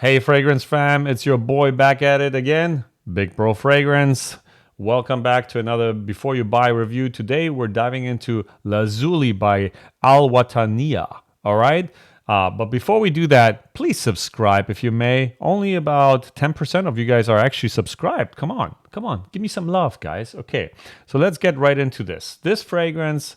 Hey Fragrance fam, it's your boy back at it again, Big Bro Fragrance. Welcome back to another Before You Buy review. Today we're diving into Lazuli by Wataniah, all right? But before we do that, please subscribe if you may. Only about 10% of you guys are actually subscribed. Come on, give me some love, guys. Okay, so let's get right into this. This fragrance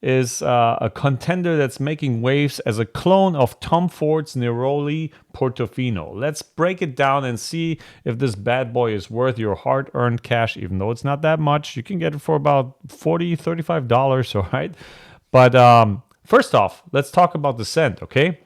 is a contender that's making waves as a clone of Tom Ford's Neroli Portofino. Let's break it down and see if this bad boy is worth your hard-earned cash, even though it's not that much. You can get it for about $40, $35, all right? But first off, let's talk about the scent, okay?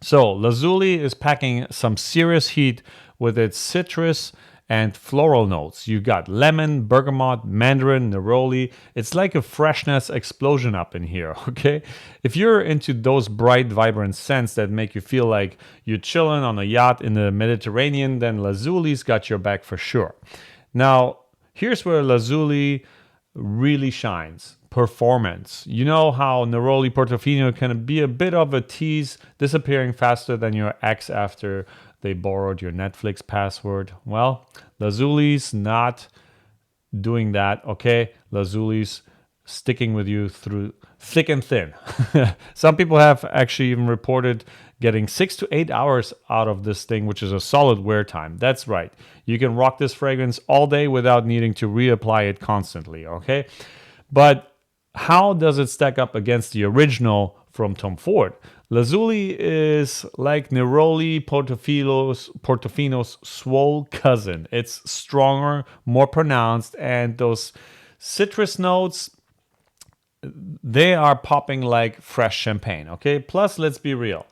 So Lazuli is packing some serious heat with its citrus and floral notes. You got lemon, bergamot, mandarin, neroli. It's like a freshness explosion up in here, okay? If you're into those bright, vibrant scents that make you feel like you're chilling on a yacht in the Mediterranean, then Lazuli's got your back for sure. Now, here's where Lazuli really shines. Performance. You know how Neroli Portofino can be a bit of a tease, disappearing faster than your ex after they borrowed your Netflix password. Well, Lazuli's not doing that, okay? Lazuli's sticking with you through thick and thin. Some people have actually even reported getting 6 to 8 hours out of this thing, which is a solid wear time. That's right. You can rock this fragrance all day without needing to reapply it constantly, okay? But how does it stack up against the original from Tom Ford? Lazuli is like Neroli Portofino's swole cousin. It's stronger, more pronounced, and those citrus notes, they are popping like fresh champagne, okay? Plus, let's be real.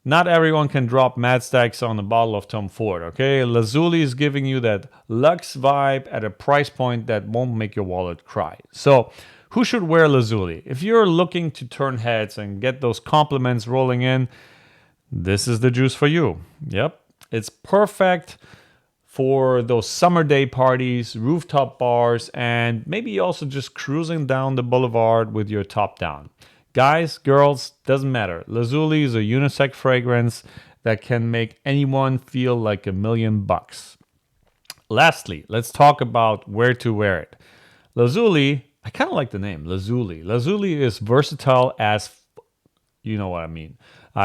Not everyone can drop mad stacks on a bottle of Tom Ford, okay? Lazuli is giving you that luxe vibe at a price point that won't make your wallet cry. So, who should wear Lazuli? If you're looking to turn heads and get those compliments rolling in, this is the juice for you. Yep, it's perfect for those summer day parties, rooftop bars, and maybe also just cruising down the boulevard with your top down. Guys, girls, doesn't matter. Lazuli is a unisex fragrance that can make anyone feel like $1,000,000. Lastly, let's talk about where to wear it. Lazuli, I kind of like the name, Lazuli. Lazuli is versatile as, you know what I mean.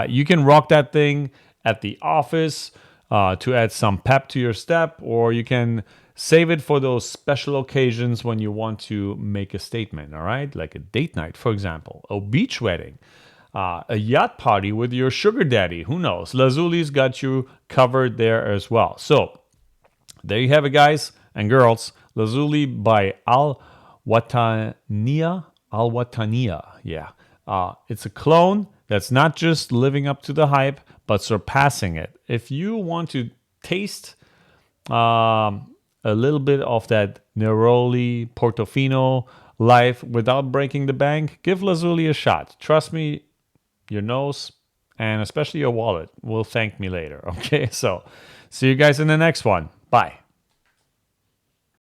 You can rock that thing at the office to add some pep to your step, or you can save it for those special occasions when you want to make a statement, all right? Like a date night, for example, a beach wedding, a yacht party with your sugar daddy. Who knows? Lazuli's got you covered there as well. So there you have it, guys and girls. Lazuli by Wataniah. Yeah. It's a clone that's not just living up to the hype, but surpassing it. If you want to taste a little bit of that Neroli Portofino life without breaking the bank, give Lazuli a shot. Trust me, your nose and especially your wallet will thank me later. Okay, so see you guys in the next one. Bye.